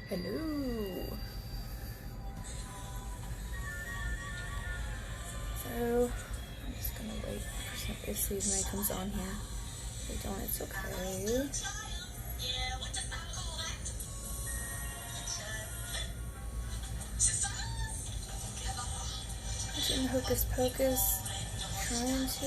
Hello. So I'm just gonna wait for some to see if anybody comes on here. If they don't, it's okay. Watching Hocus Pocus, trying to.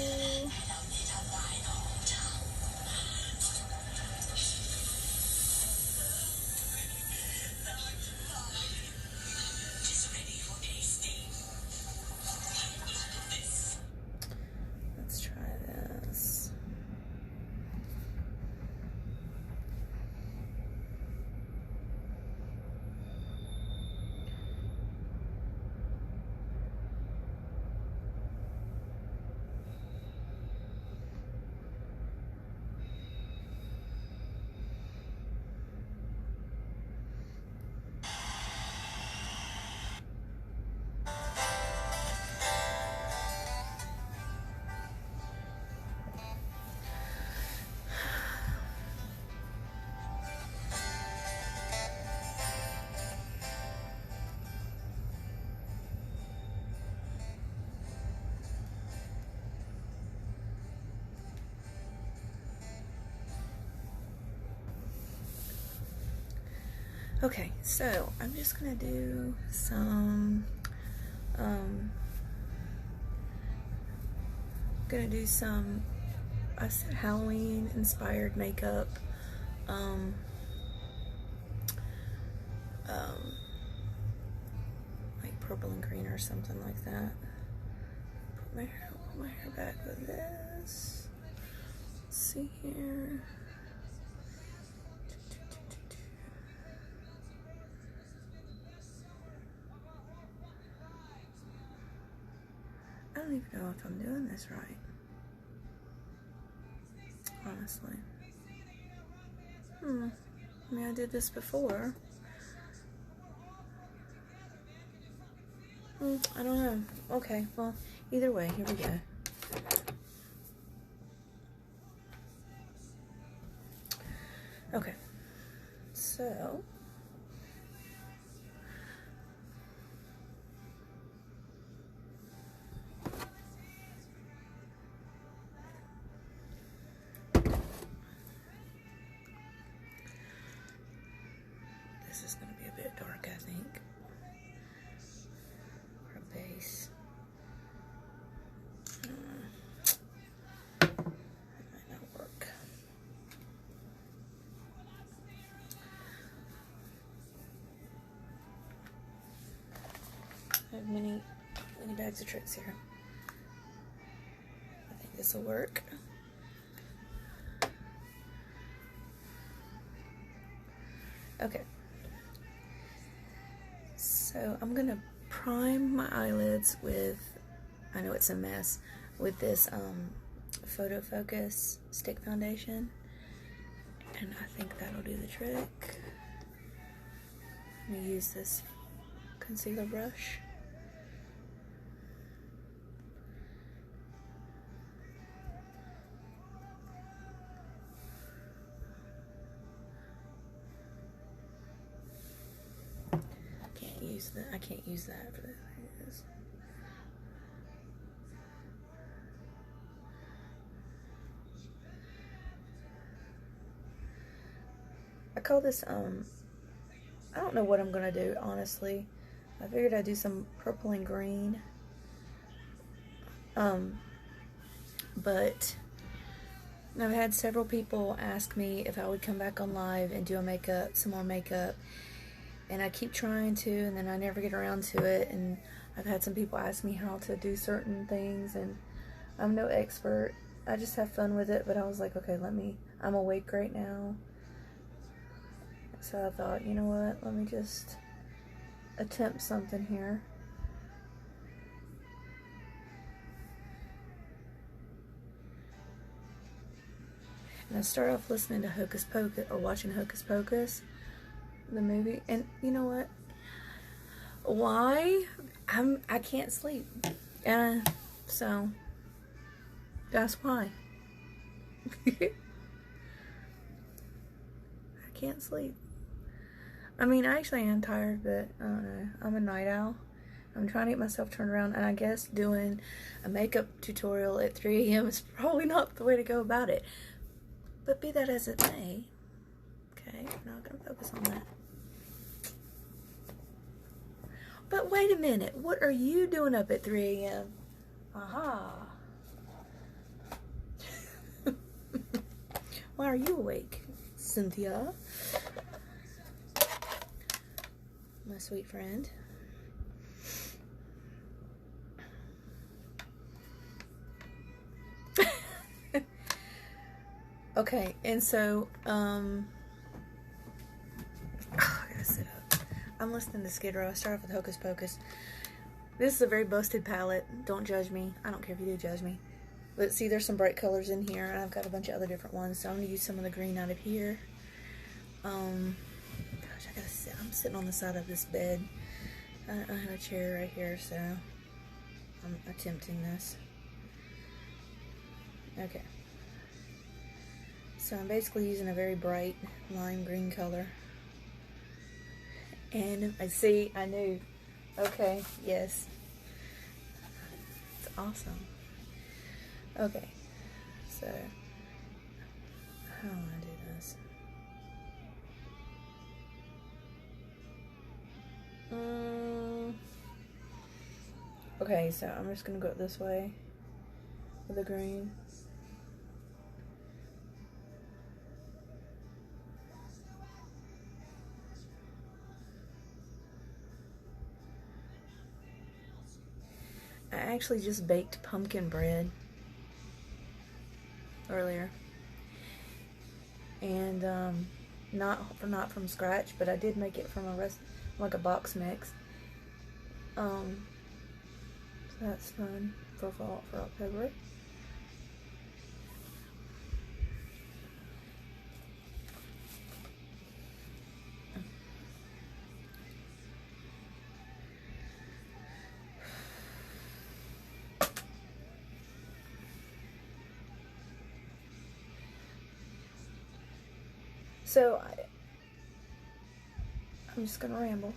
Let's try this. Okay, so I'm just gonna do some I said Halloween inspired makeup, like purple and green or something like that. Put my hair back with this. Let's see here. I don't even know if I'm doing this right, honestly. I mean, I did this before. I don't know. Okay, well, either way, here we go. Okay, so this is going to be a bit dark, I think, for a base. It might not work. I have many bags of tricks here. I think this will work. Okay. So I'm gonna prime my eyelids with, I know it's a mess, with this Photo Focus stick foundation, and I think that'll do the trick. I'm gonna use this concealer brush. I can't use that for this. I call this I don't know what I'm gonna do, honestly. I figured I'd do some purple and green, but I've had several people ask me if I would come back on live and do some more makeup. And I keep trying to, and then I never get around to it. And I've had some people ask me how to do certain things, and I'm no expert. I just have fun with it, but I was like, okay, I'm awake right now. So I thought, you know what, let me just attempt something here. And I start off listening to Hocus Pocus, or watching Hocus Pocus, the movie, and you know what? Why? I can't sleep. So that's why. I can't sleep. I mean, I actually am tired, but I don't know. I'm a night owl. I'm trying to get myself turned around, and I guess doing a makeup tutorial at 3 a.m. is probably not the way to go about it. But be that as it may, okay, we're not going to focus on that. But wait a minute, what are you doing up at 3 a.m.? Aha. Why are you awake, Cynthia? My sweet friend. Okay, and so, I gotta sit up. I'm listening to Skid Row. I start off with Hocus Pocus. This is a very busted palette. Don't judge me. I don't care if you do judge me. But see, there's some bright colors in here, and I've got a bunch of other different ones. So I'm gonna use some of the green out of here. Gosh, I gotta sit. I'm sitting on the side of this bed. I have a chair right here, so I'm attempting this. Okay. So I'm basically using a very bright lime green color. And I knew. Okay, yes. It's awesome. Okay, so how do I want to do this? Okay, so I'm just gonna go this way with the green. I actually just baked pumpkin bread earlier, and not from scratch, but I did make it from like a box mix. So that's fun for October. So I'm just gonna ramble.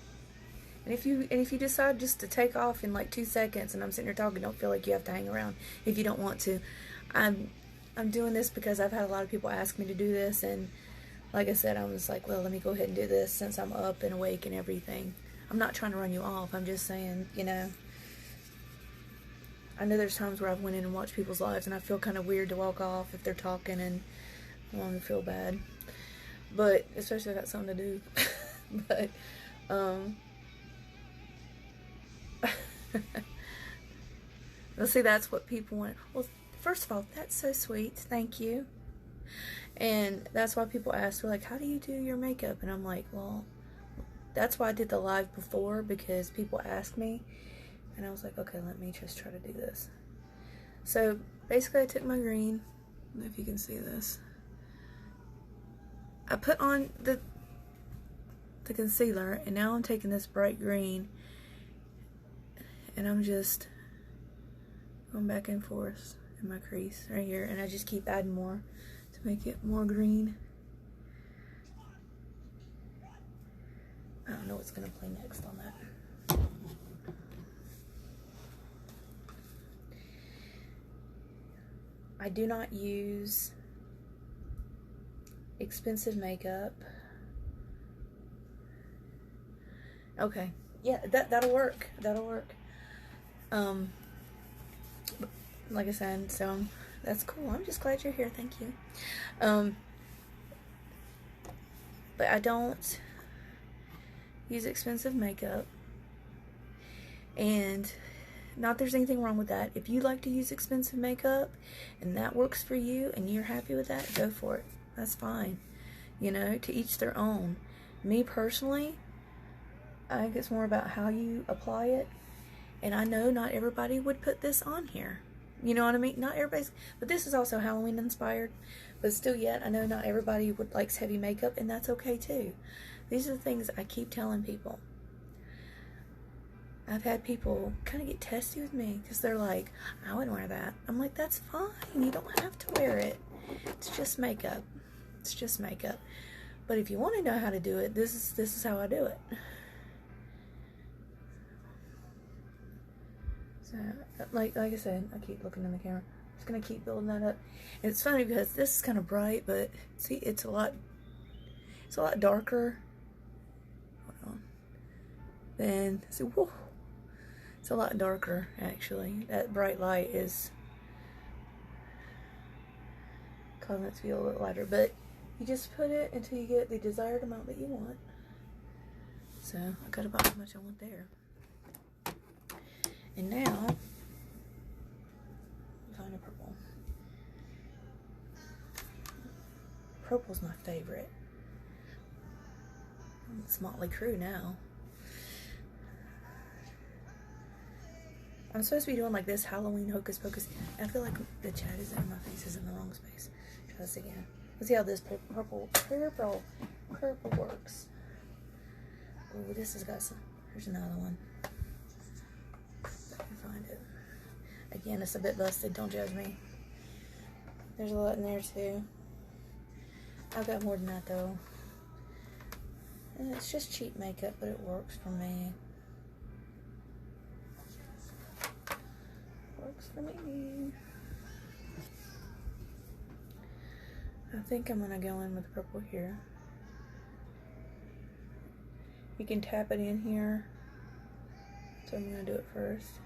And if you decide just to take off in like 2 seconds and I'm sitting here talking, don't feel like you have to hang around if you don't want to. I'm doing this because I've had a lot of people ask me to do this, and like I said, I was like, well, let me go ahead and do this since I'm up and awake and everything. I'm not trying to run you off. I'm just saying, you know, I know there's times where I've went in and watched people's lives and I feel kind of weird to walk off if they're talking, and I want to feel bad. But especially if I got something to do. But well, see, that's what people want. Well, first of all, that's so sweet. Thank you. And that's why people ask, they're like, how do you do your makeup? And I'm like, well, that's why I did the live before, because people ask me. And I was like, okay, let me just try to do this. So basically I took my green, I don't know if you can see this. I put on the concealer, and now I'm taking this bright green and I'm just going back and forth in my crease right here, and I just keep adding more to make it more green. I don't know what's gonna play next on that. I do not use expensive makeup. Okay, yeah, that'll work. That'll work. Like I said, so that's cool. I'm just glad you're here. Thank you. But I don't use expensive makeup, and not there's anything wrong with that. If you like to use expensive makeup and that works for you and you're happy with that, go for it. That's fine. You know, to each their own. Me personally, I think it's more about how you apply it. And I know not everybody would put this on here. You know what I mean? Not everybody's, but this is also Halloween inspired. But still yet, I know not everybody likes heavy makeup, and that's okay too. These are the things I keep telling people. I've had people kind of get testy with me because they're like, I wouldn't wear that. I'm like, that's fine. You don't have to wear it. It's just makeup. It's just makeup. But if you want to know how to do it, this is how I do it. So, like I said, I keep looking in the camera. I'm just gonna keep building that up. And it's funny because this is kind of bright, but see, it's a lot darker. Hold on. Then see, whoa, it's a lot darker actually. That bright light is causing it to be a little lighter, but you just put it until you get the desired amount that you want. So I got about how much I want there. And now, find a purple. Purple's my favorite. It's Motley Crue now. I'm supposed to be doing like this Halloween hocus pocus. I feel like the chat is in my face is in the wrong space. Try this again. Let's see how this purple works. Oh, this has got some. Here's another one. If I can find it. Again, it's a bit busted. Don't judge me. There's a lot in there too. I've got more than that though. And it's just cheap makeup, but it works for me. Works for me. I think I'm gonna go in with purple here. You can tap it in here. So I'm gonna do it first.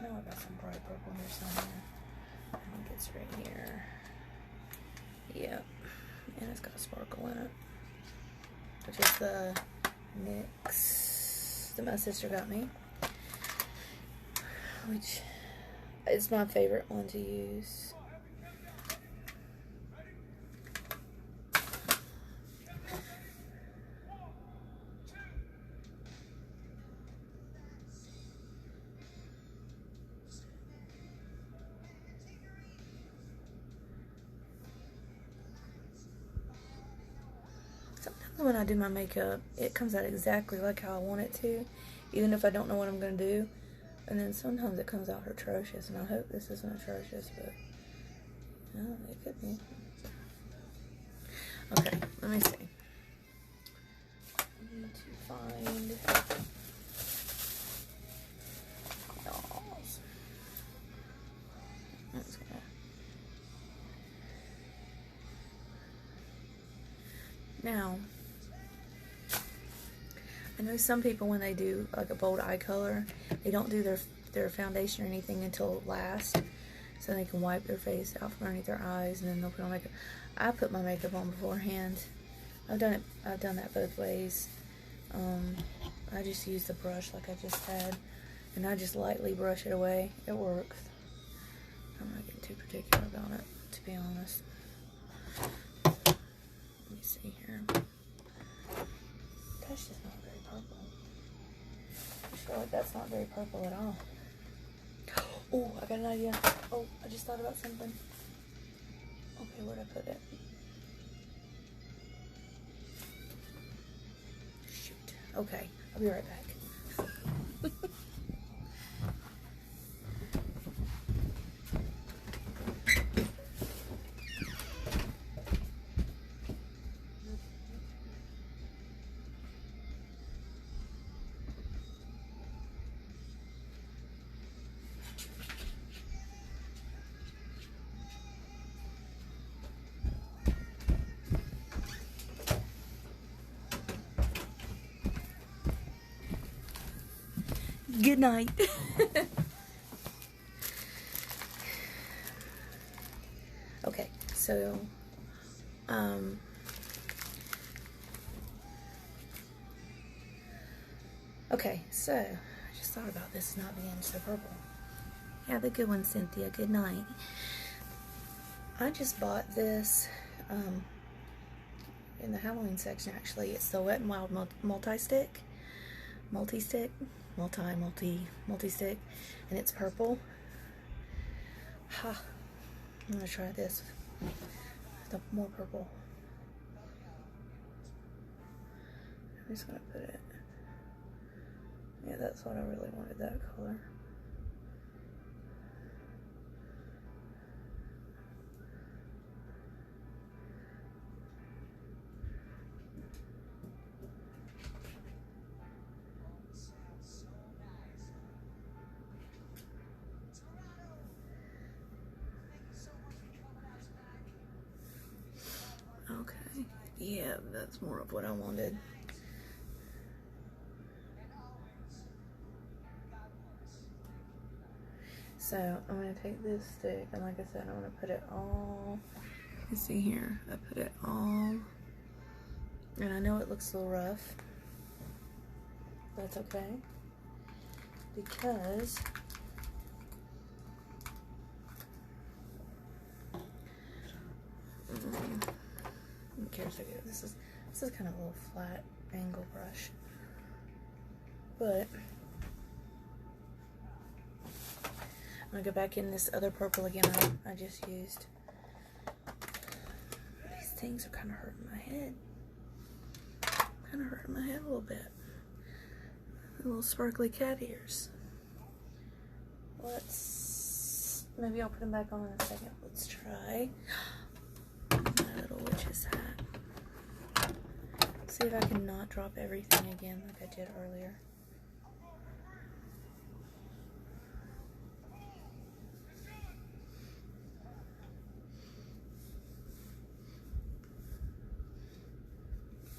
I got some bright purple here somewhere. I think it's right here. Yep. And it's got a sparkle in it. Which is the NYX that my sister got me. Which is my favorite one to use. When I do my makeup, it comes out exactly like how I want it to, even if I don't know what I'm going to do. And then sometimes it comes out atrocious, and I hope this isn't atrocious, but it could be. Okay, let me see. I need to find dolls. That's gonna. Now, I know some people, when they do like a bold eye color, they don't do their foundation or anything until last, so they can wipe their face out from underneath their eyes, and then they'll put on makeup. I put my makeup on beforehand. I've done that both ways. I just use the brush like I just had, and I just lightly brush it away. It works. I'm not getting too particular about it, to be honest. Let me see here. That's just not very purple. I feel like that's not very purple at all. Oh, I got an idea. Oh, I just thought about something. Okay, where'd I put it? Shoot. Okay, I'll be right back. Good night. Okay, so okay, so I just thought about this not being so purple. Have a good one, Cynthia. Good night. I just bought this in the Halloween section. Actually, it's the Wet n Wild multi-stick, multi-stick, and it's purple. Ha, I'm gonna try this. The more purple. I'm just gonna put it. Yeah, that's what I really wanted, that color. Okay, yeah, that's more of what I wanted. So I'm gonna take this stick, and like I said, I'm gonna put it all. You see here, I put it all, and I know it looks a little rough. That's okay, because who cares? I guess this is kind of a little flat angle brush, but I'm gonna go back in this other purple again. I just used. These things are kind of hurting my head. Kind of hurting my head a little bit. Little sparkly cat ears. Maybe I'll put them back on in a second. Let's try my little witch's hat. See if I can not drop everything again like I did earlier.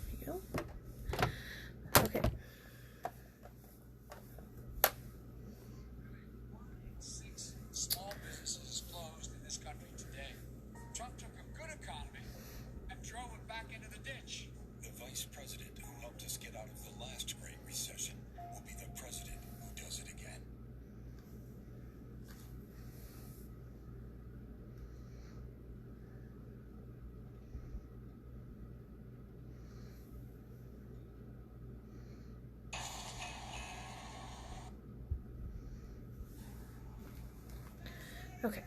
There you go. Okay. Small businesses closed in this country today. Trump took a good economy and drove it back into the ditch. The vice president who helped us get out of the last Great Recession will be the president who does it again. Okay.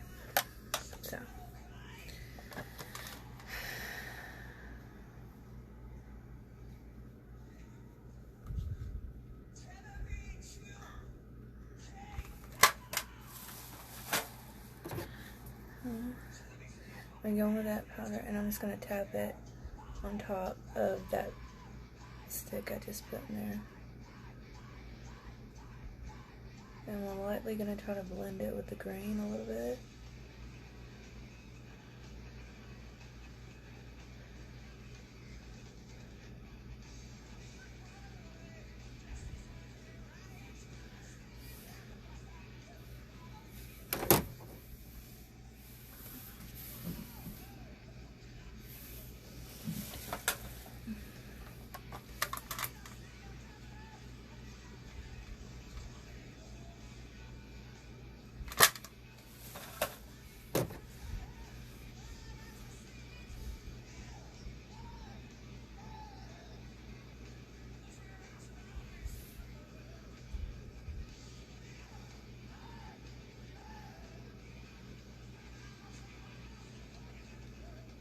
So. I'm going with that powder, and I'm just going to tap it on top of that stick I just put in there. And I'm lightly going to try to blend it with the green a little bit.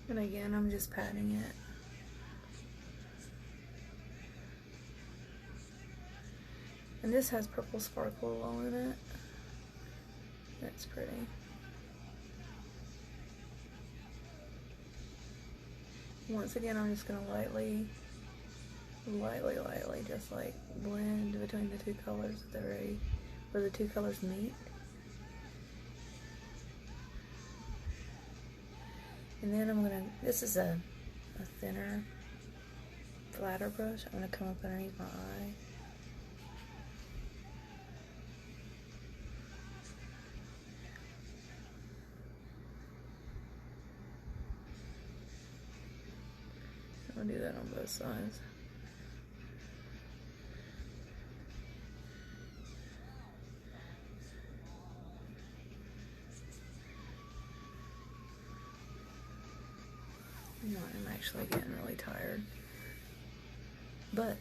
And again, I'm just patting it. And this has purple sparkle all in it. That's pretty. Once again, I'm just gonna lightly, just like blend between the two colors where the two colors meet. And then I'm gonna, this is a thinner, flatter brush. I'm gonna come up underneath my eye. I'm gonna do that on both sides. No, I'm actually getting really tired. But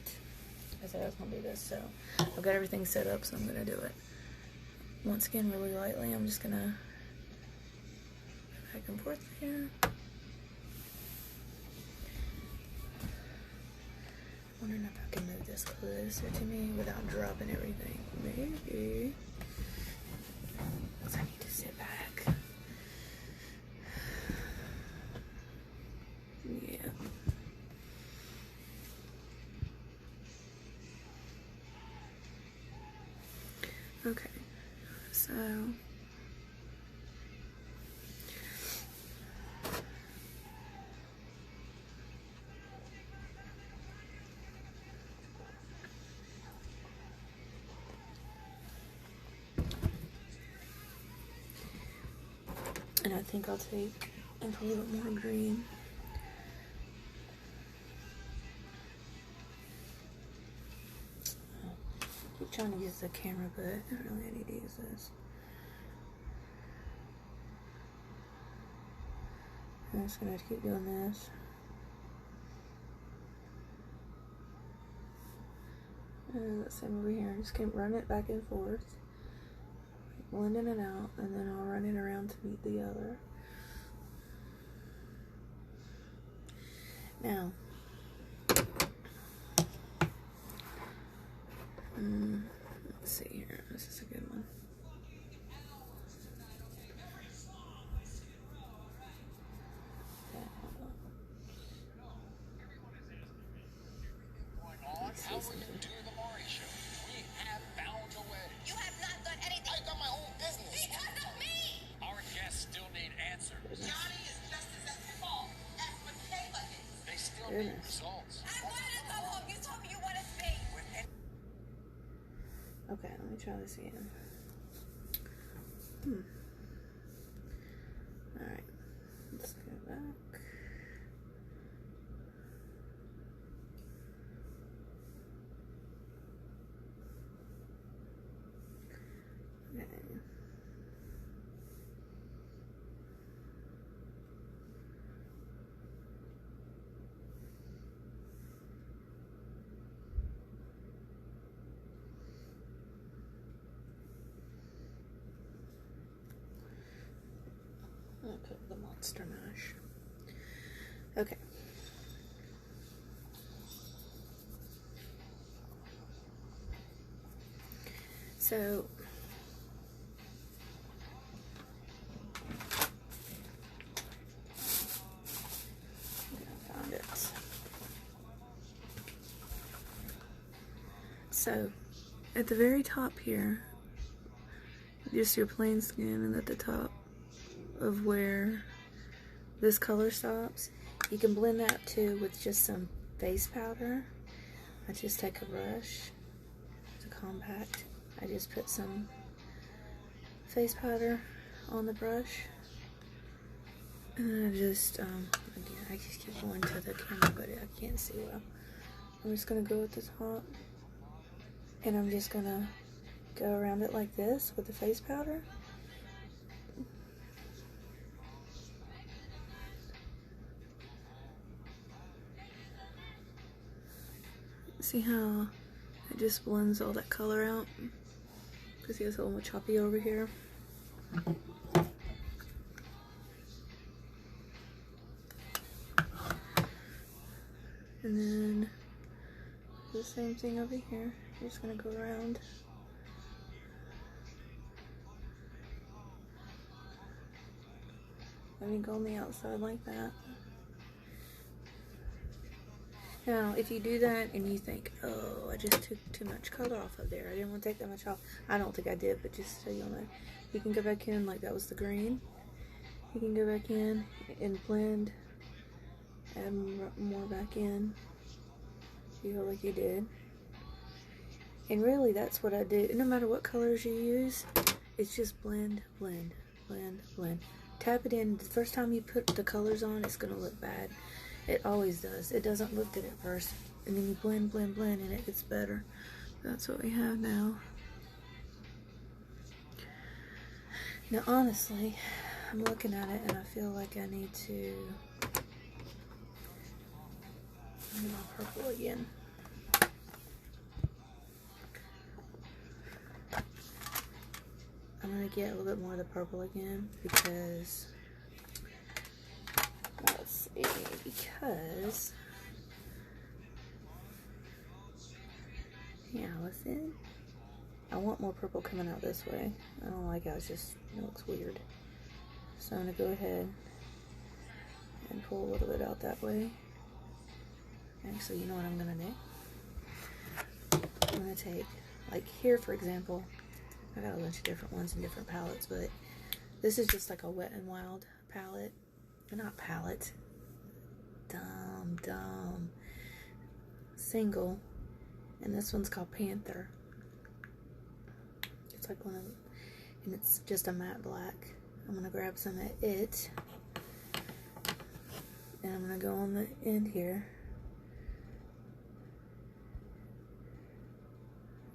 I said I was gonna do this, so I've got everything set up, so I'm gonna do it. Once again, really lightly, I'm just gonna go back back and forth here. Wondering if I can move this closer to me without dropping everything. Maybe. Because I need to sit back. Yeah. Okay. So. And I think I'll take a little bit more green. I keep trying to use the camera, but I don't really need to use this. I'm just gonna keep doing this. And let's same over here. Just keep running it back and forth. Blending it out, and then I'll run it around to meet the other. Now, let's see here. This is a good one. How will you do the Maury show? We have found a way. You have not done anything. I got my own business. Because of me. Our guests still need answers. Johnny is just as at fault as what Kayla is. They still need results. I wanted to go home. You told me you wanted space. Okay, let me try this again. Alright, let's go back. Okay. I'll put the Monster Mash. Okay. So I found it. So at the very top here, just your plain skin, and at the top of where this color stops, you can blend that too with just some face powder. I just take a brush, it's a compact. I just put some face powder on the brush, and then I just again, I just keep going to the camera, but I can't see well. I'm just gonna go at the top, and I'm just gonna go around it like this with the face powder. See how it just blends all that color out? Because he has a little choppy over here. And then the same thing over here. You're just gonna go around. Let me go on the outside like that. Now, if you do that and you think, oh, I just took too much color off of there, I didn't want to take that much off. I don't think I did, but just so you'll know. You can go back in, like that was the green. You can go back in and blend, add more back in. You feel like you did. And really, that's what I do. No matter what colors you use, it's just blend, blend, blend, blend. Tap it in. The first time you put the colors on, it's going to look bad. It always does. It doesn't look good at first. And then you blend, blend, blend, and it gets better. That's what we have now. Now, honestly, I'm looking at it and I feel like I need to do my purple again. I'm going to get a little bit more of the purple again because is. Yeah, listen. I want more purple coming out this way. I don't like how it looks weird. So I'm going to go ahead and pull a little bit out that way. Actually, you know what I'm going to do? I'm going to take, like here for example, I got a bunch of different ones in different palettes, but this is just like a Wet n Wild palette. Not palette. Dumb. Single. And this one's called Panther. It's like one of them. And it's just a matte black. I'm going to grab some of it. And I'm going to go on the end here.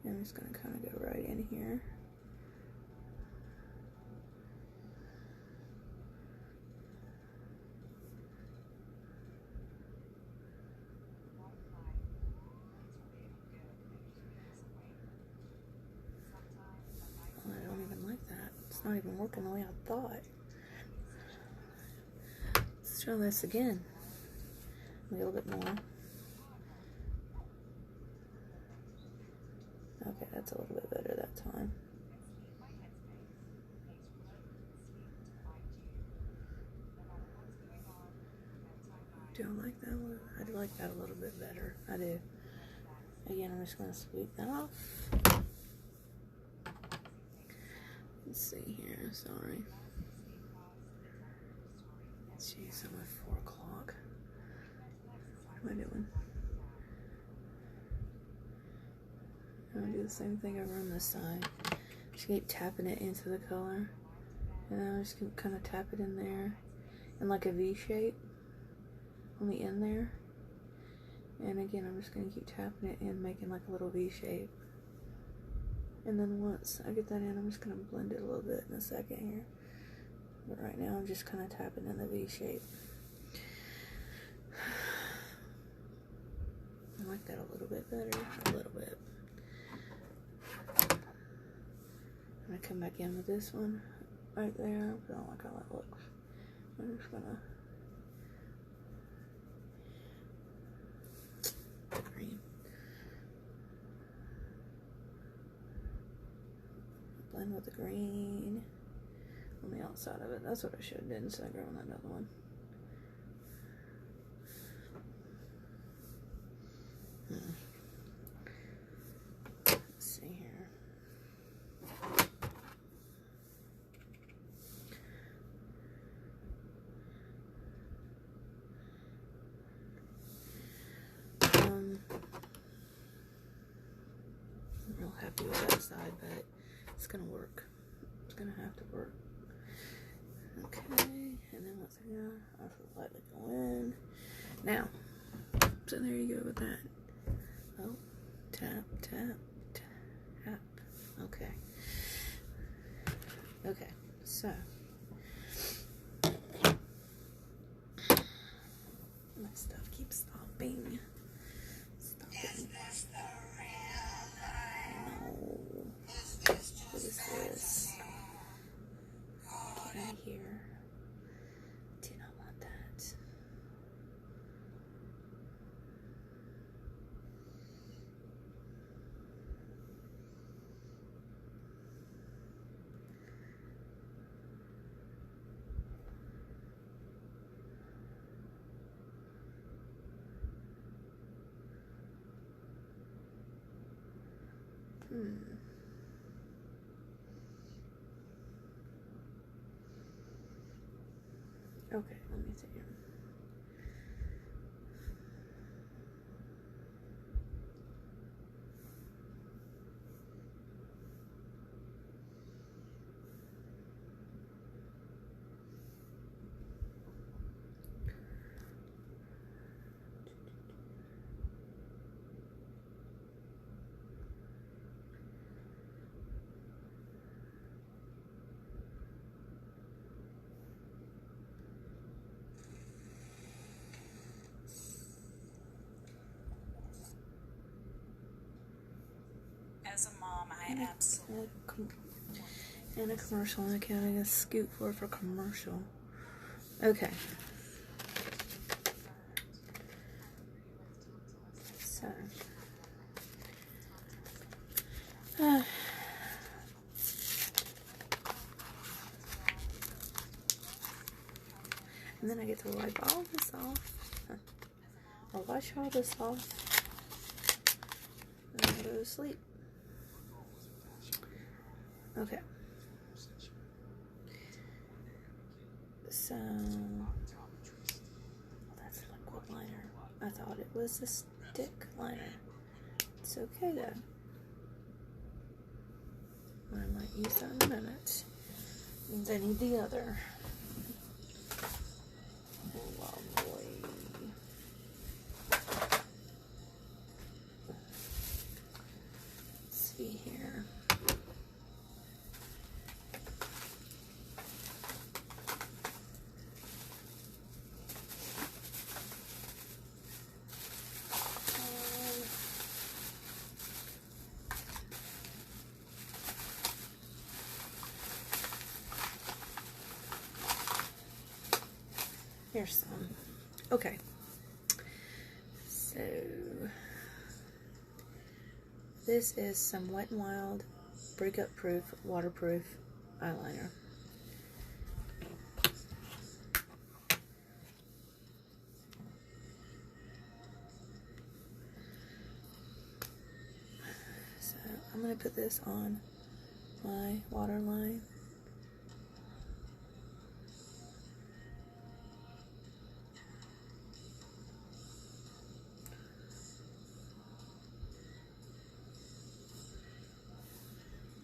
And I'm just going to kind of go right in here. I don't even like that. It's not even working the way I thought. Let's try this again. A little bit more. Okay, that's a little bit better that time. Do I like that one? I like that a little bit better. I do. Again, I'm just going to sweep that off. Let's see here. Sorry. Jeez, I'm at 4 o'clock. What am I doing? I'm going to do the same thing over on this side. Just keep tapping it into the color. And then I'm just going to kind of tap it in there. In like a V shape. On the end there. And again, I'm just going to keep tapping it in, making like a little V shape. And then once I get that in, I'm just going to blend it a little bit in a second here. But right now, I'm just kind of tapping in the V shape. I like that a little bit better. A little bit. I'm going to come back in with this one right there. I don't like how that looks. I'm just going to green. Blend with the green on the outside of it. That's what I should have done instead of growing that other one. Let's see here. I'm real happy with that side, but it's gonna work. It's gonna have to work. Okay, and then once again, I'll lightly go in. Now, so there you go with that. Oh, tap, tap, tap. Okay. Okay, so. My stuff keeps stopping. Stopping. No. What is this? Get out of here. Do not want that. Okay, let me see here. As a mom, I absolutely. And a commercial, and accounting a scoop for commercial. Okay. So, and then I get to wipe all this off. I'll wash all this off and I'll go to sleep. Okay. So, that's liquid liner. I thought it was a stick liner. It's okay though. I might use that in a minute. Means I need the other. Lovely. Let's see here. Here's some. Okay. So this is some Wet n Wild breakup proof, waterproof eyeliner. So I'm going to put this on my waterline.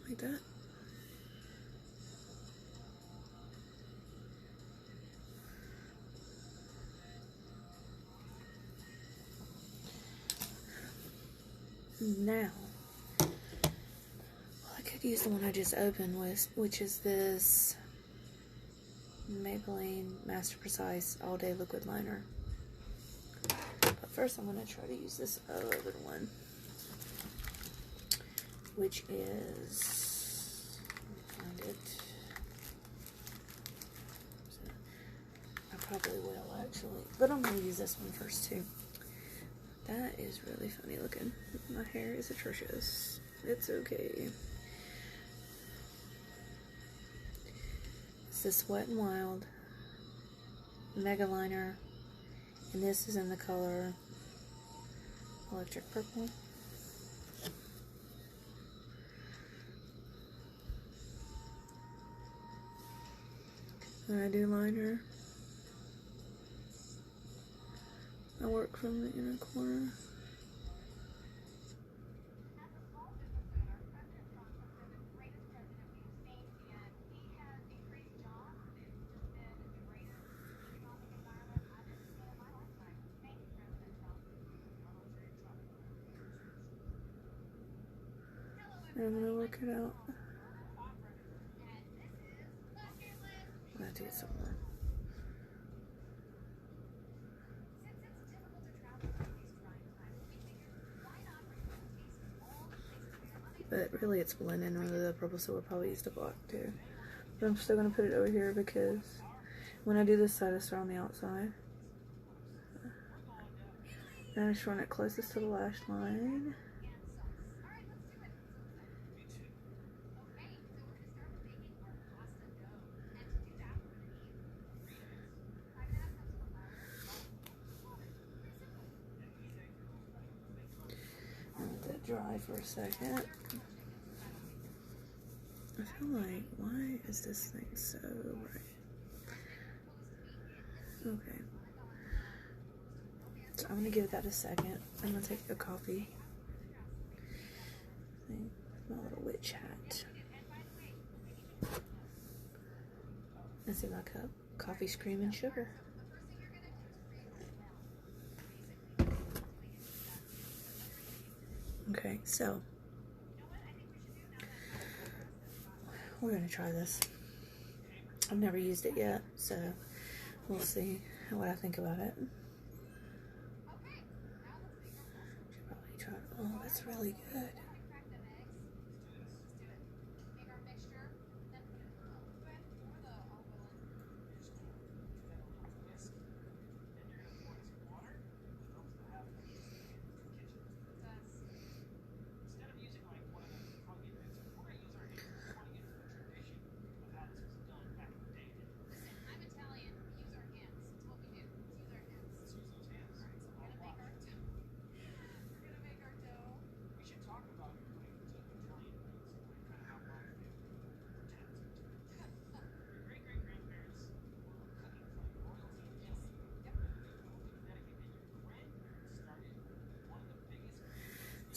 Like that. Now, well, I could use the one I just opened with, which is this Maybelline Master Precise All Day Liquid Liner. But first I'm going to try to use this other one, which is, let me find it. I probably will actually, but I'm going to use this one first too. That is really funny looking. My hair is atrocious. It's okay. It's this Wet n Wild Mega Liner, and this is in the color Electric Purple. When I do liner, I work from the inner corner. And I'm gonna work it out. I'm gonna do it somewhere. But really it's blending under the purple, so we'll probably use the black too. But I'm still going to put it over here because when I do this side, I start on the outside. And I just run it closest to the lash line. Let that dry for a second. I feel like, why is this thing so bright? Okay. So I'm gonna give that a second. I'm gonna take a coffee. My little witch hat. Let's see my cup. Coffee, cream, and sugar. Okay, so we're gonna try this. I've never used it yet, so we'll see what I think about it. Should probably try. Oh, that's really good.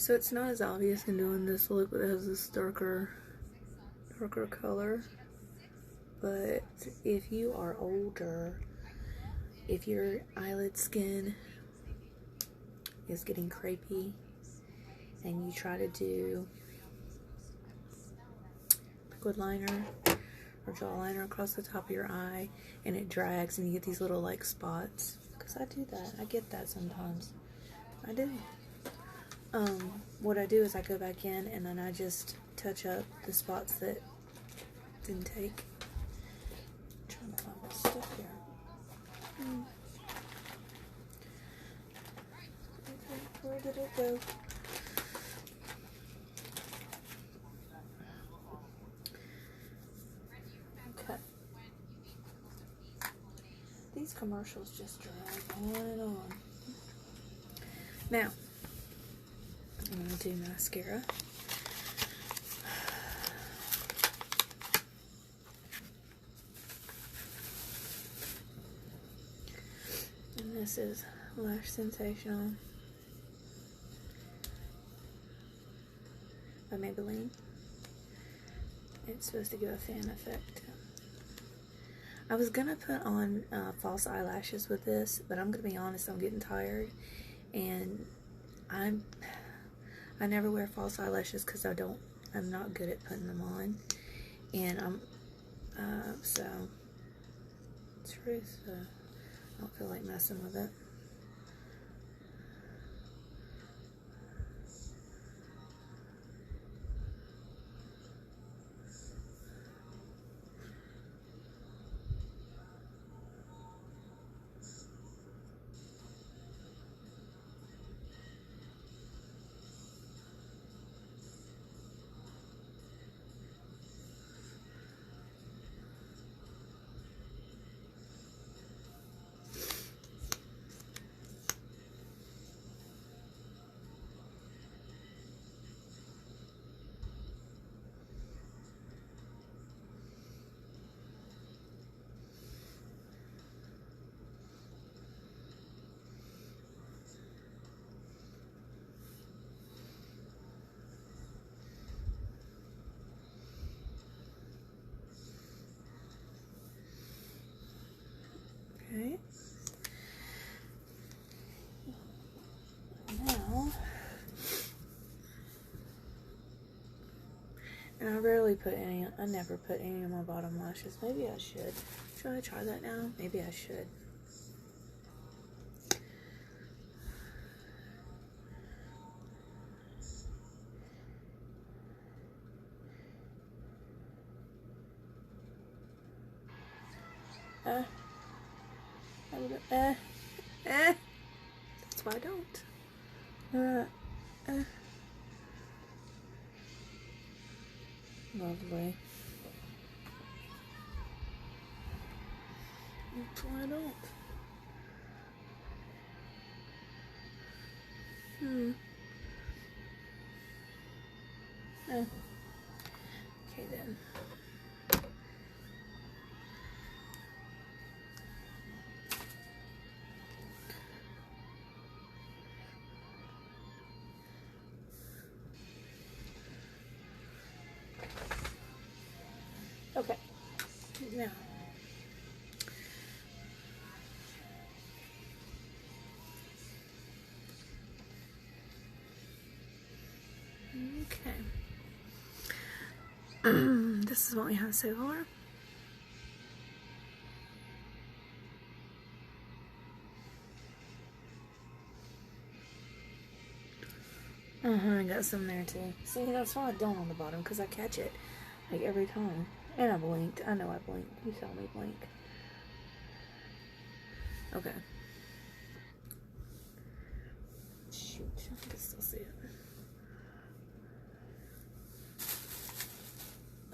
So it's not as obvious in doing this look that has this darker color. But if you are older, if your eyelid skin is getting crepey and you try to do liquid liner or jawliner across the top of your eye and it drags and you get these little like spots, because I do that. I get that sometimes. I do. What I do is I go back in and then I just touch up the spots that didn't take. I'm trying to find my stuff here. Okay, where did it go? Okay. These commercials just drag on and on. Now, I'm going to do mascara. And this is Lash Sensational by Maybelline. It's supposed to give a fan effect. I was going to put on false eyelashes with this, but I'm going to be honest, I'm getting tired. And I never wear false eyelashes because I'm not good at putting them on. And so, truth, I don't feel like messing with it. Okay. Now, and I never put any on my bottom lashes. Maybe I should. Should I try that now? Maybe I should. That's why I don't. Lovely. That's why I don't. Okay then. Okay. Now. Okay. This is what we have so far. I got some there too. See, that's why I don't on the bottom, because I catch it like every time. And I blinked. I know I blinked. You saw me blink. Okay. Shoot, I can still see it.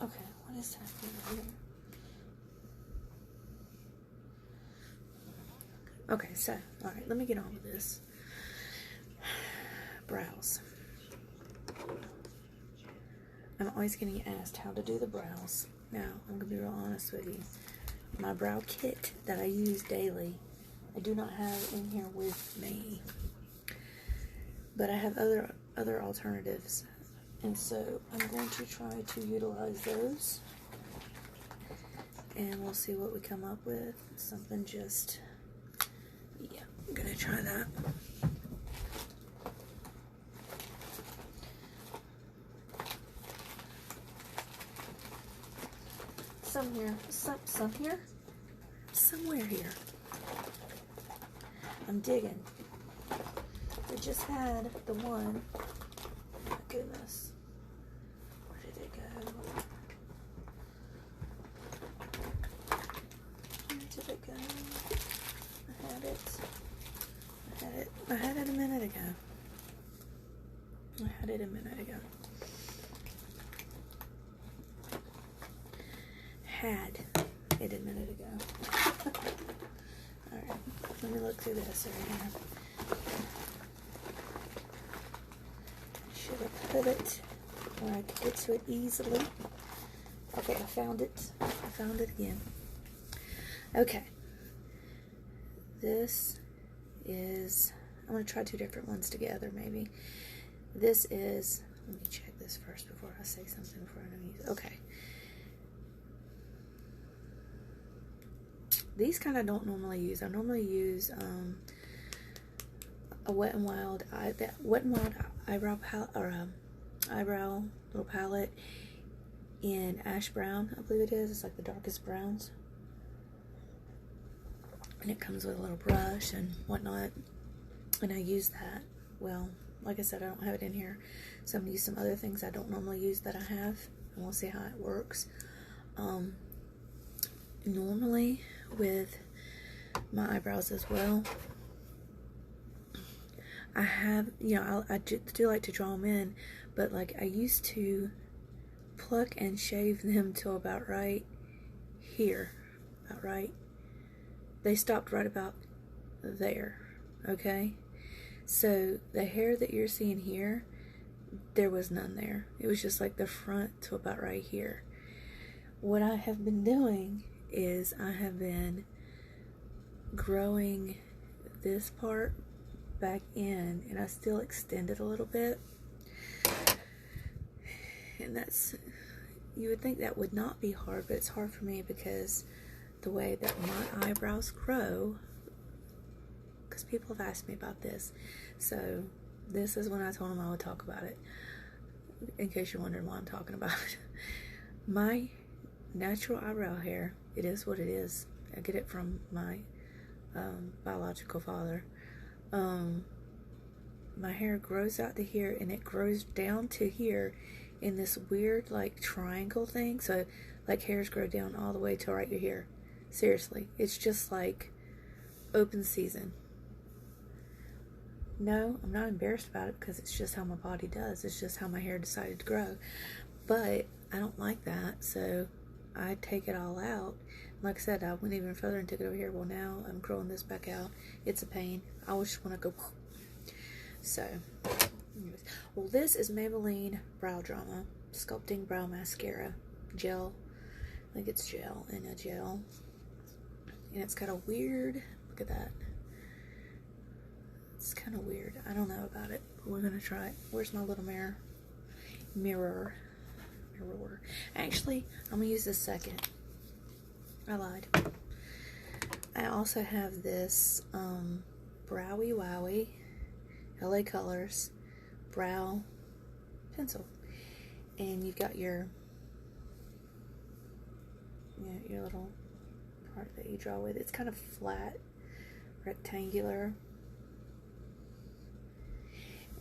Okay, what is happening here? Okay, so, alright, let me get on with this. Brows. I'm always getting asked how to do the brows. Now, I'm going to be real honest with you. My brow kit that I use daily, I do not have in here with me. But I have other other alternatives. And so I'm going to try to utilize those. And we'll see what we come up with. Something just, yeah, I'm going to try that. Somewhere here. I'm digging. I just had the one. Oh my goodness. Where did it go? Where did it go? I had it a minute ago. Had it a minute ago. Alright, let me look through this right here. Should have put it where I could get to it easily. Okay, I found it. I found it again. Okay. This is, I'm going to try two different ones together maybe. This is, let me check this first before I say something before I don't use it. Okay. These kind of don't normally use. I normally use a Wet n Wild eyebrow palette, or eyebrow little palette in ash brown, I believe it is. It's like the darkest browns, and it comes with a little brush and whatnot. And I use that. Well, like I said, I don't have it in here, so I'm gonna use some other things I don't normally use that I have, and we'll see how it works. Normally with my eyebrows as well, I have, you know, I do like to draw them in, but like I used to pluck and shave them till about right here, about right. They stopped right about there, okay? So the hair that you're seeing here, there was none there. It was just like the front to about right here. What I have been doing is I have been growing this part back in, and I still extend it a little bit. And that's, you would think that would not be hard, but it's hard for me because the way that my eyebrows grow, because people have asked me about this. So this is when I told them I would talk about it, in case you're wondering why I'm talking about it. My natural eyebrow hair, it is what it is. I get it from my biological father. My hair grows out to here, and it grows down to here in this weird like triangle thing. So like hairs grow down all the way to right to here. Seriously, it's just like open season. No, I'm not embarrassed about it, because it's just how my body does. It's just how my hair decided to grow. But I don't like that, so I take it all out. Like I said, I went even further and took it over here. Well, now I'm growing this back out. It's a pain. I always just want to go. So, anyways. Well, this is Maybelline Brow Drama Sculpting Brow Mascara Gel. I think it's gel in a gel. And it's got a weird, look at that. It's kind of weird. I don't know about it, but we're going to try it. Where's my little mirror? Mirror. Actually, I'm going to use this second. I lied. I also have this Browy Wowie LA Colors brow pencil. And you've got your little part that you draw with. It's kind of flat, rectangular.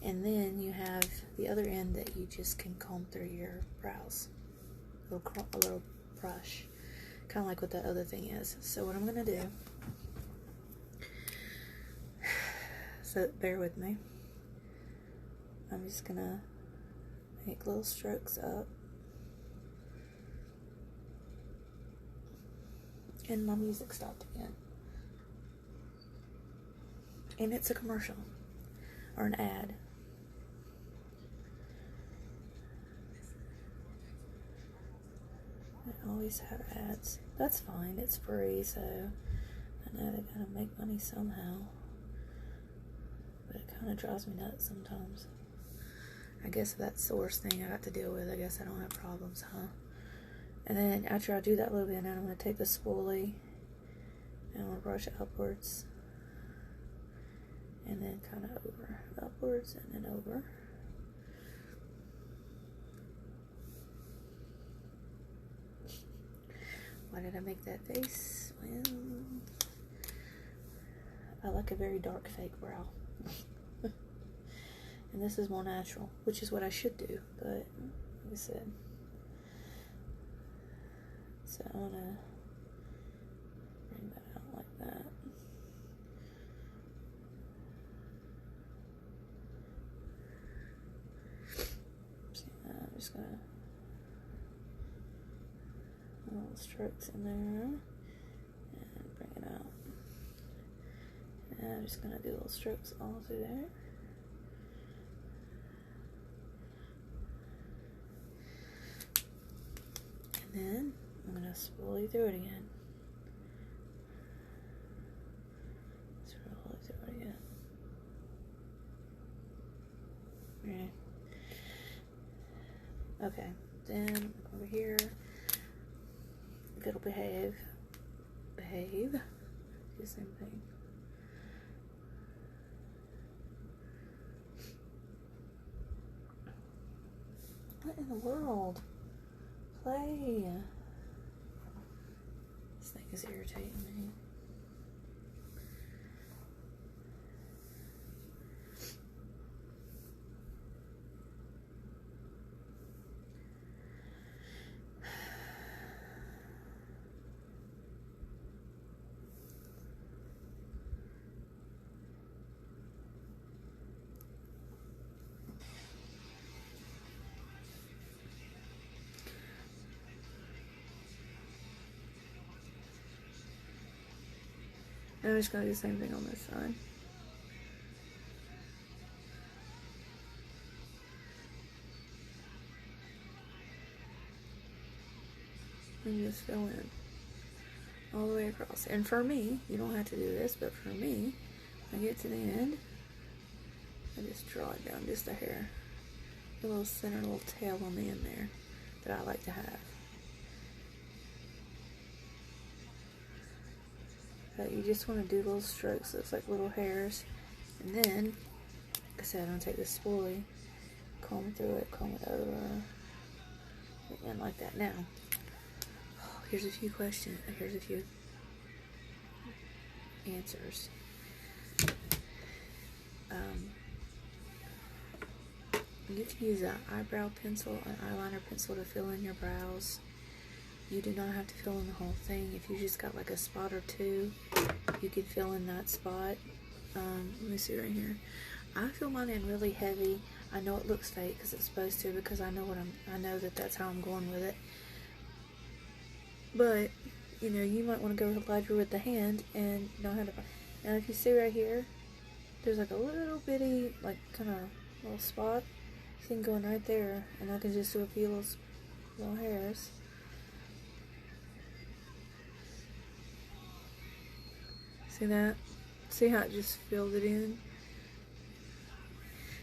And then you have the other end that you just can comb through your brows. A little brush. Kind of like what that other thing is. So what I'm going to do, so bear with me. I'm just going to make little strokes up. And my music stopped again. And it's a commercial. Or an ad. I always have ads. That's fine. It's free, so I know they gotta make money somehow. But it kind of drives me nuts sometimes. I guess if that source thing I got to deal with, I guess I don't have problems, huh? And then after I do that little bit, I'm going to take the spoolie and I'm going to brush it upwards. And then kind of over. Upwards and then over. Why did I make that face? Well, I like a very dark fake brow. And this is more natural, which is what I should do, but like I said. So I want to bring that out like that. See, I'm just going to little strokes in there and bring it out. And I'm just going to do little strokes all through there. And then I'm going to spoolie through it again. Spoolie through it again. Okay. Okay. Then over here, if it'll behave, do the same thing. What in the world? Play. This thing is irritating me. I'm just going to do the same thing on this side. And just fill in all the way across. And for me, you don't have to do this, but for me, when I get to the end, I just draw it down just a hair. A little center, little tail on the end there that I like to have. But you just want to do little strokes, so it's like little hairs. And then, like I said, I'm going to take the spoolie, comb through it, comb it over, and like that. Now, here's a few questions, here's a few answers. You can use an eyebrow pencil, an eyeliner pencil to fill in your brows. You do not have to fill in the whole thing. If you just got like a spot or two, you could fill in that spot. Let me see right here. I fill mine in really heavy. I know it looks fake because it's supposed to, because I know that that's how I'm going with it. But you know, you might want to go lighter with the hand and know how to. Now, if you see right here, there's like a little bitty, like kind of little spot. You can go in right there, and I can just do a few little hairs. See that? See how it just filled it in?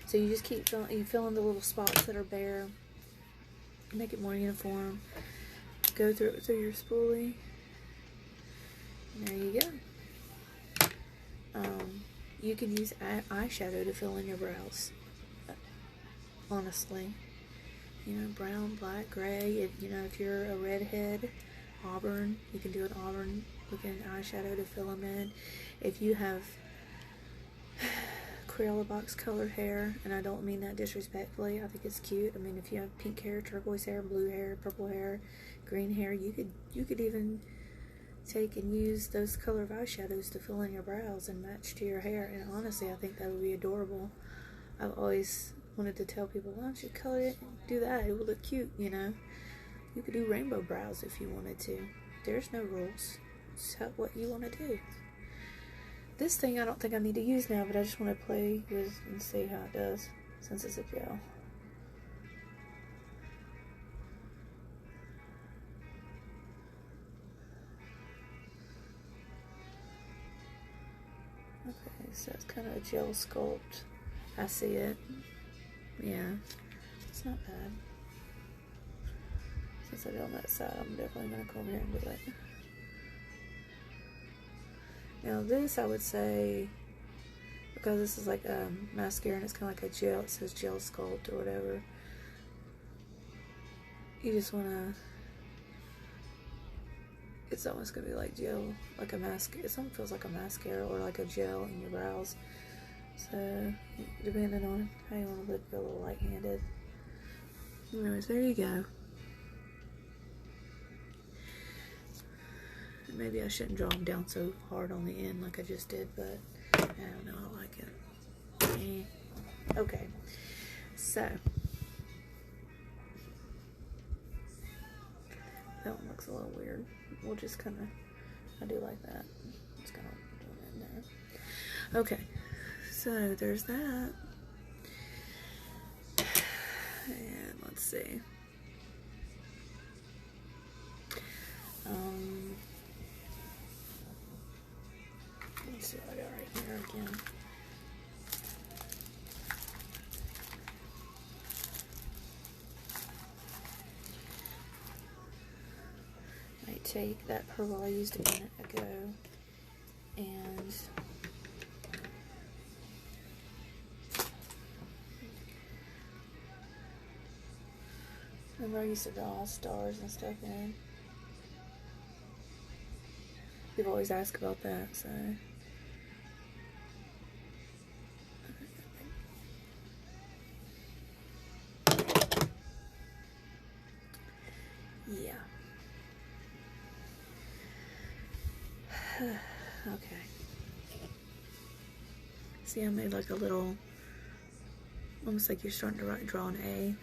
So you just keep fill in the little spots that are bare. Make it more uniform. Go through it with your spoolie. And there you go. You can use eyeshadow to fill in your brows. Honestly. You know, brown, black, gray. If you're a redhead, auburn, you can do an auburn looking eyeshadow to fill them in. If you have Crayola box colored hair, and I don't mean that disrespectfully, I think it's cute. I mean, if you have pink hair, turquoise hair, blue hair, purple hair, green hair, you could even take and use those color of eyeshadows to fill in your brows and match to your hair. And honestly, I think that would be adorable. I've always wanted to tell people, why don't you color it and do that? It would look cute, you know. You could do rainbow brows if you wanted to. There's no rules. It's what you want to do. This thing I don't think I need to use now, but I just want to play with and see how it does since it's a gel. Okay, so it's kind of a gel sculpt. I see it. Yeah. It's not bad. Since I did on that side, I'm definitely going to come over here and do it. Now this, I would say, because this is like mascara and it's kind of like a gel, it says gel sculpt or whatever. You just want to, it's almost going to be like gel, like a mask. It almost feels like a mascara or like a gel in your brows. So, depending on how you want to look, go a little light-handed. Anyways, there you go. Maybe I shouldn't draw them down so hard on the end like I just did, but I don't know, I like it. Okay, so that one looks a little weird. We'll just kind of, I do like that. Just kind of do it in there. Okay, so there's that. And let's see. Let's see what I got right here again. Might take that purple I used a minute ago and remember I used to draw all stars and stuff in. People always ask about that, so. Yeah. Okay. See, I made like a little, almost like you're starting to draw an A.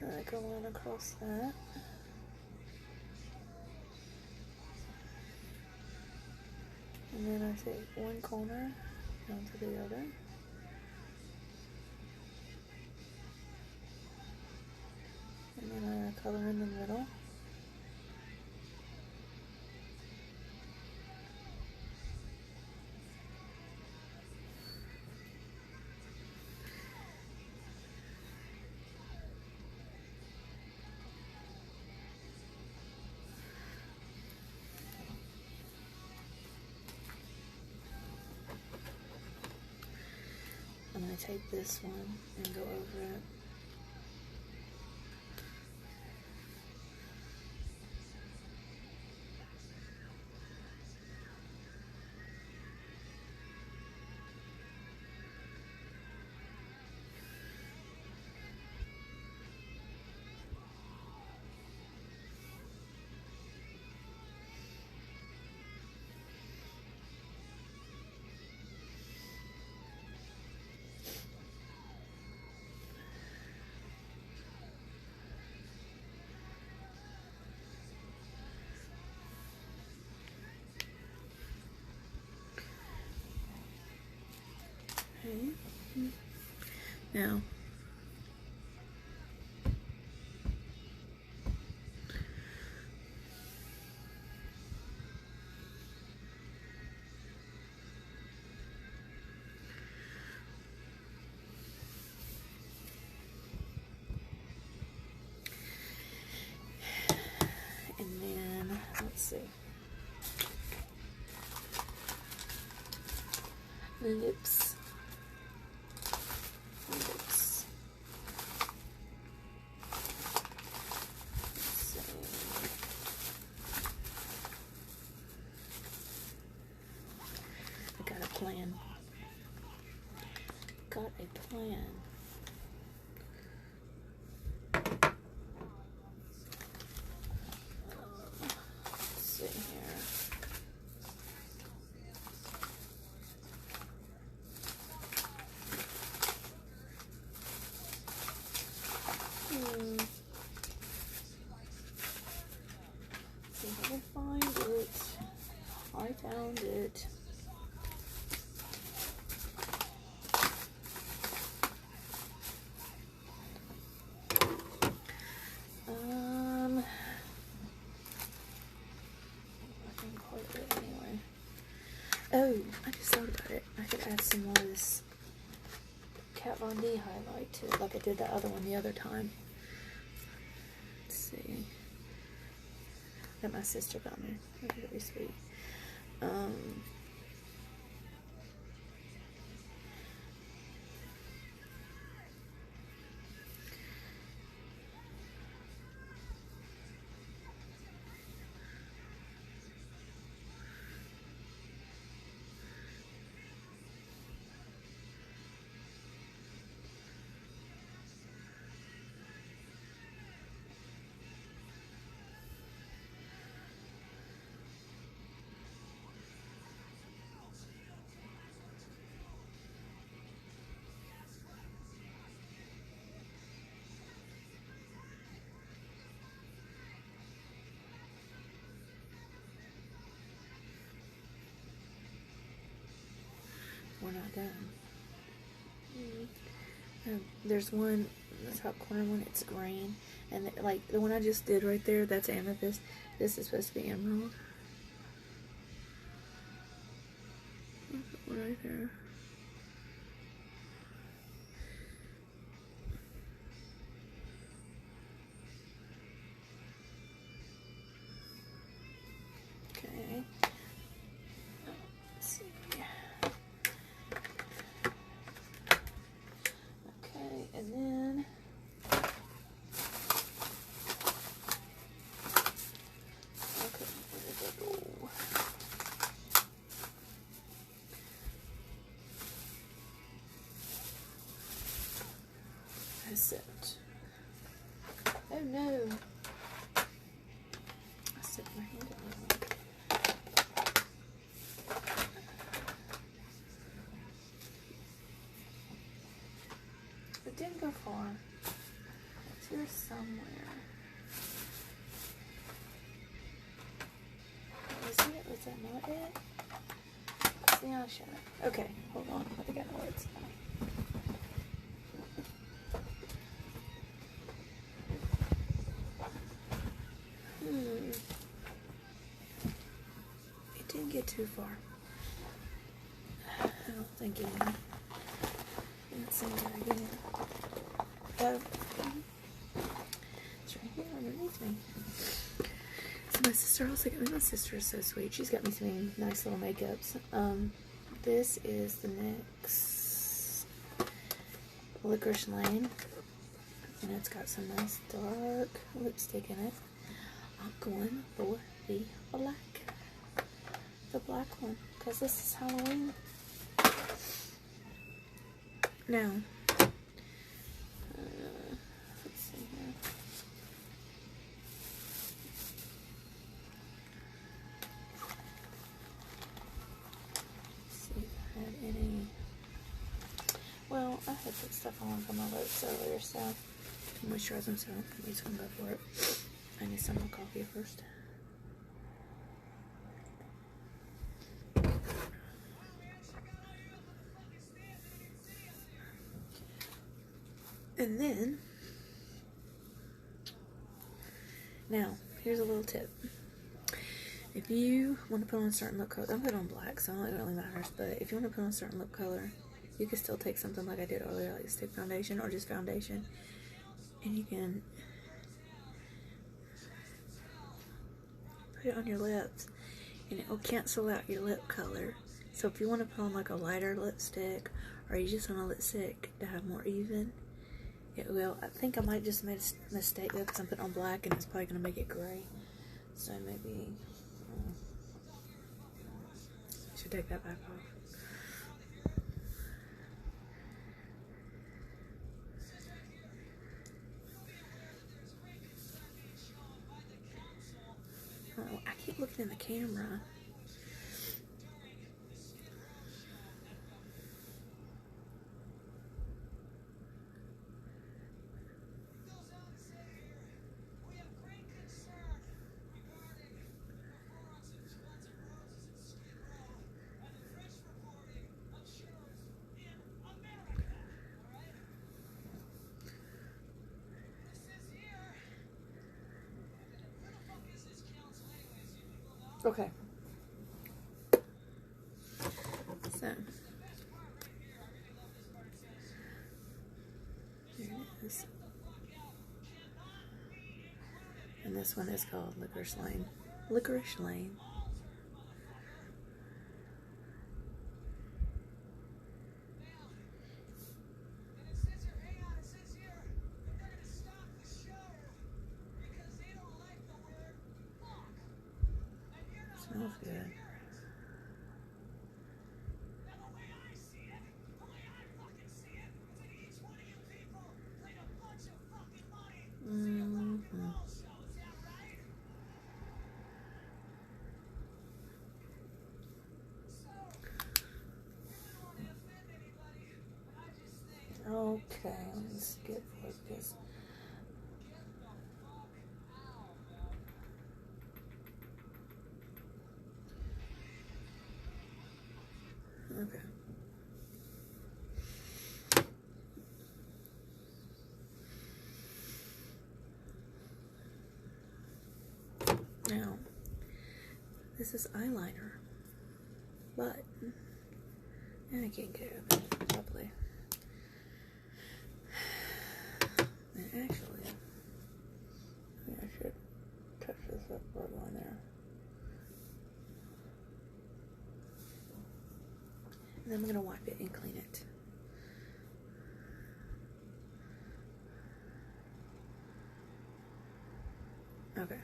And I go on across that. And then I take one corner down to the other. And then I color in the middle. And I take this one and go over it. Okay. Now, and then, let's see. Lips. Lips. Let's see. I got a plan. Got a plan. Let's see here. See if I can find it. I found it. I can part it anyway. Oh, I just thought about it. I could add some more of this Kat Von D highlight to it, like I did the other one the other time. Let's see. That my sister got me. That's really sweet. We're not done. There's one, the top corner one, it's green. And like the one I just did right there, that's amethyst. This is supposed to be emerald. Right there. Okay. Let's see. Okay, and then okay, where did that go? That's it. Oh no. I stuck my hand in it. It didn't go far. It's here somewhere. Is it? Was that not it? It's the eyeshadow. Okay, hold on. I think I know where it's at. It didn't get too far. I don't think anyway. Let's see where I get it. Oh, it's right here underneath me. So my sister also got me. My sister is so sweet. She's got me some nice little makeups. This is the NYX Licorice Lane, and it's got some nice dark lipstick in it. I'm going for the black one, because this is Halloween. Now, let's see here. Let's see if I had any. Well, I had put stuff on for my lips earlier, so to moisturize them, so I'm just gonna go for it. I need some more coffee first. And then, now, here's a little tip. If you want to put on a certain lip color, I'm put on black, so it really matters, but if you want to put on a certain lip color, you can still take something like I did earlier, like stick foundation or just foundation, and you can put it on your lips, and it will cancel out your lip color. So if you want to put on like a lighter lipstick, or you just want a lipstick to have more even, it will. I think I might just made a mistake though, because I'm putting on black and it's probably going to make it gray. So maybe I should take that back off. Oh, I keep looking in the camera. Okay. this one is called Licorice Lane. Licorice Lane. Smells good. Mm-hmm. Okay, let me skip like this. Okay. Now, this is eyeliner, but and I can't get it open properly. And actually, I should touch this up right on there. And then I'm gonna wipe it and clean it. Okay.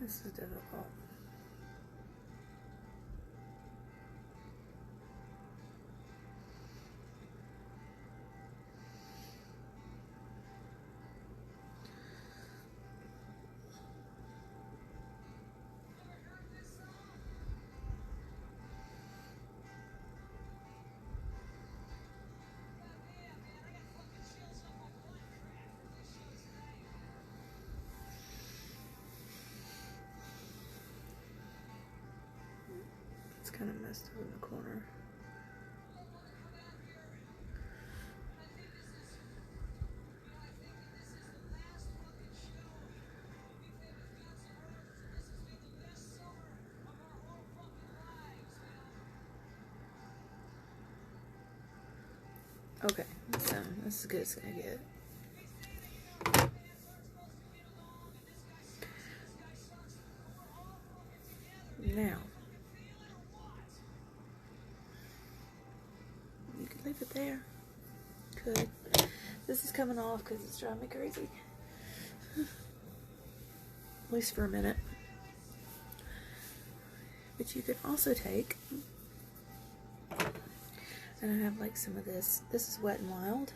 This is difficult. It's kind of messed up in the corner. Okay, so this is as good as it's gonna get. Now, you could leave it there. Could. This is coming off because it's driving me crazy. At least for a minute. But you could also take, and I have like some of this. This is Wet and Wild.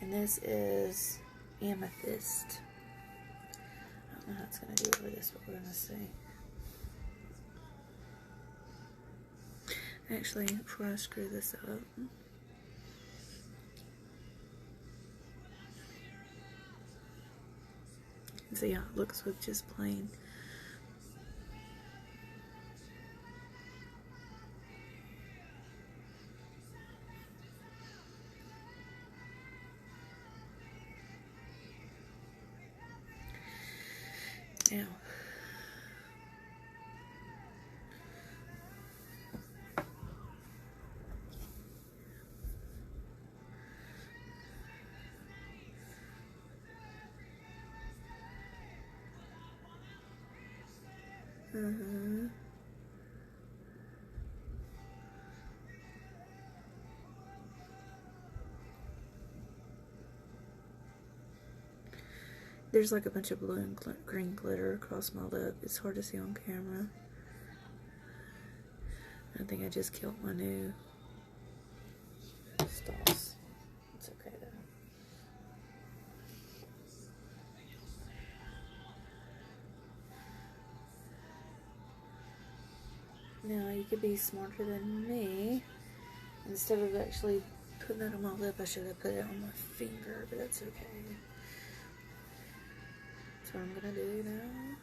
And this is Amethyst. I don't know how it's going to do over this, but we're going to see. Actually, before I screw this up, see how it looks with just plain. Now, there's like a bunch of blue and green glitter across my lip. It's hard to see on camera. I think I just killed my new stalls. you could be smarter than me. Instead of actually putting that on my lip, I should have put it on my finger, but that's okay. That's what I'm gonna do now.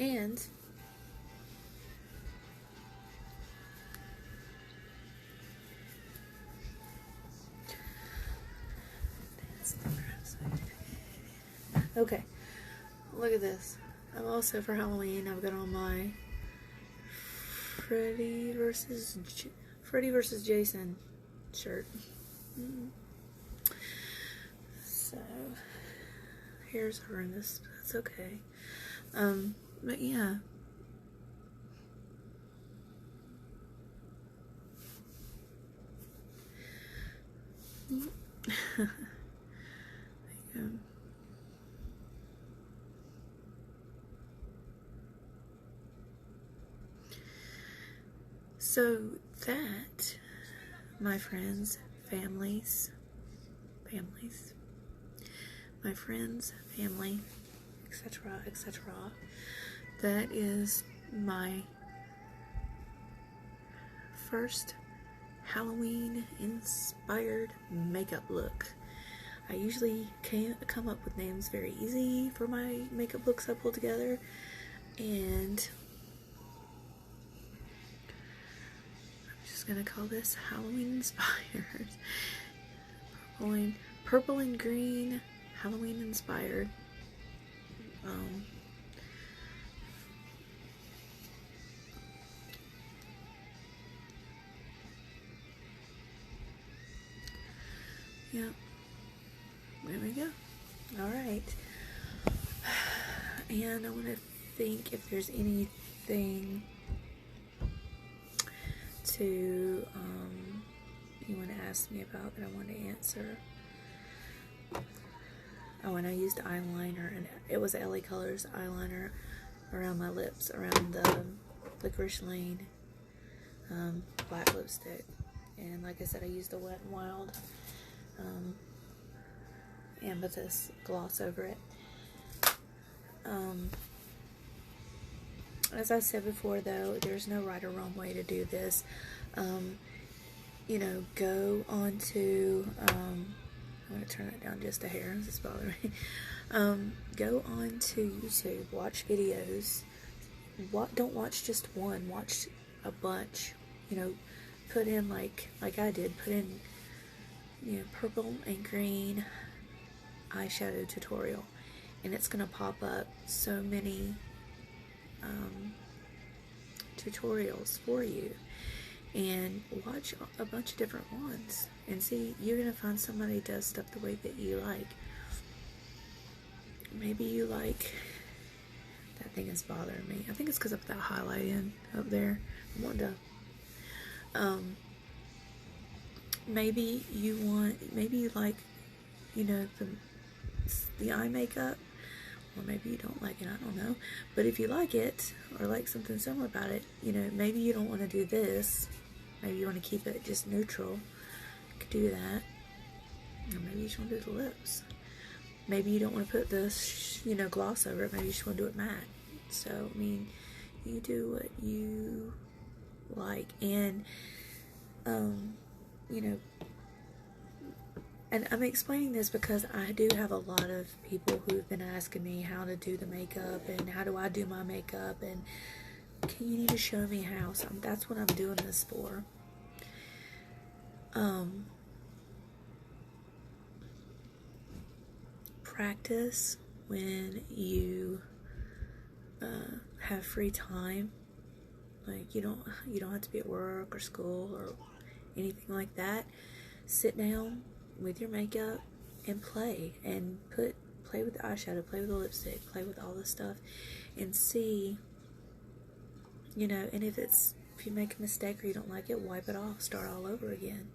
And okay, look at this. I'm also, for Halloween, I've got on my Freddy versus Jason shirt. So hair's horrendous, but that's okay. But yeah. Yeah. So that, my friends, families, my friends, family, etc., etc., that is my first Halloween inspired makeup look. I usually can't come up with names very easy for my makeup looks I pull together, and I'm just gonna call this Halloween inspired. Purple and green, Halloween inspired. Yeah, there we go. Alright. And I want to think if there's anything to, you want to ask me about that I want to answer. Oh, and I used eyeliner, and it was LA Colors eyeliner around my lips, around the Licorice Lane black lipstick. And like I said, I used the Wet n Wild amethyst gloss over it. As I said before, though, there's no right or wrong way to do this. You know, go on to, I'm going to turn that down just a hair, this is bothering me. Go on to YouTube, watch videos. Don't watch just one, watch a bunch. You know, put in, like I did, put in, you know, purple and green eyeshadow tutorial, and it's going to pop up so many tutorials for you, and watch a bunch of different ones and see. You're going to find somebody does stuff the way that you like. Maybe you like, that thing is bothering me. I think it's because I put that highlight in up there. I want to maybe you like, you know, the eye makeup, or maybe you don't like it, I don't know. But if you like it, or like something similar about it, you know, maybe you don't want to do this. Maybe you want to keep it just neutral. You could do that. Or maybe you just want to do the lips. Maybe you don't want to put this, you know, gloss over it. Maybe you just want to do it matte. So, I mean, you do what you like. And, you know, and I'm explaining this because I do have a lot of people who've been asking me how to do the makeup and how do I do my makeup, and you need to show me how. So that's what I'm doing this for. Practice when you have free time. Like, you don't have to be at work or school or anything like that. Sit down with your makeup and play with the eyeshadow, play with the lipstick, play with all this stuff, and see, you know, and if you make a mistake or you don't like it, wipe it off, start all over again.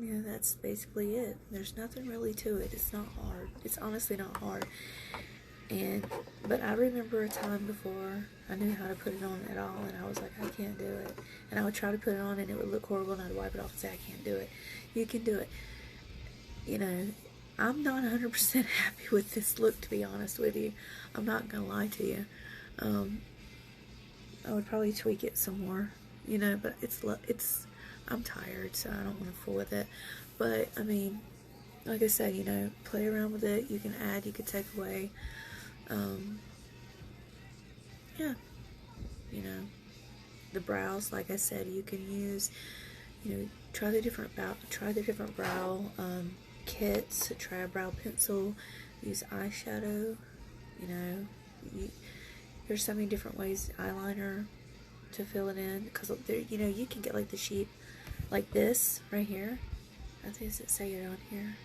yeah, that's basically it. There's nothing really to it. It's not hard. It's honestly not hard. But I remember a time before I knew how to put it on at all, and I was like, I can't do it. And I would try to put it on, and it would look horrible, and I'd wipe it off and say, I can't do it. You can do it. You know, I'm not 100% happy with this look, to be honest with you. I'm not gonna lie to you. I would probably tweak it some more, you know, but I'm tired, so I don't want to fool with it. But I mean, like I said, you know, play around with it. You can add, you can take away. Yeah, you know, the brows, like I said, you can use, you know, try the different brow kits. Try a brow pencil, use eyeshadow. You know, there's so many different ways eyeliner to fill it in, because there, you know, you can get like the sheet like this right here. I think does it say it on here?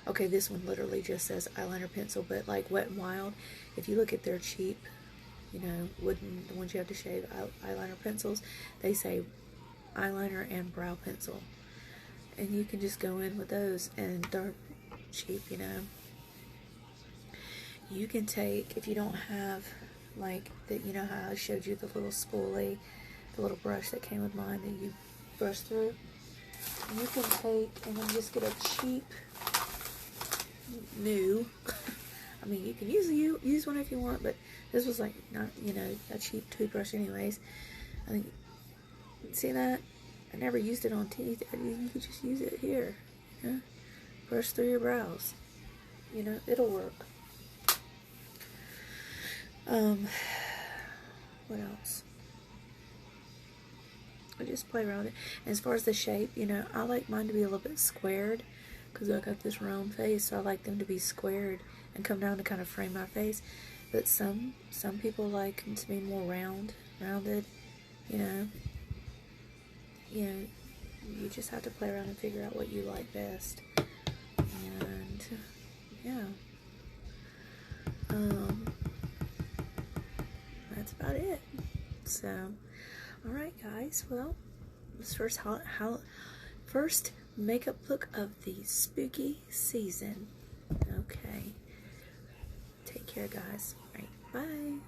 Okay, this one literally just says eyeliner pencil, but like Wet n Wild, if you look at their cheap, you know, wooden, the ones you have to shave, eyeliner pencils, they say eyeliner and brow pencil. And you can just go in with those, and they're cheap, you know. You can take, if you don't have, like, that, you know how I showed you the little spoolie, the little brush that came with mine that you brush through? You can take and then just get a cheap, new, I mean, you can use one if you want, but this was like not, you know, a cheap toothbrush anyways. I think, see that? I never used it on teeth. You could just use it here. Yeah? Brush through your brows. You know, it'll work. What else? I just play around with it. And as far as the shape, you know, I like mine to be a little bit squared, because I got this round face, so I like them to be squared and come down to kind of frame my face. But some people like them to be more rounded, you know. You know, you just have to play around and figure out what you like best. And yeah, that's about it. So, all right, guys. Well, this first makeup look of the spooky season. Okay. Take care, guys. All right. Bye.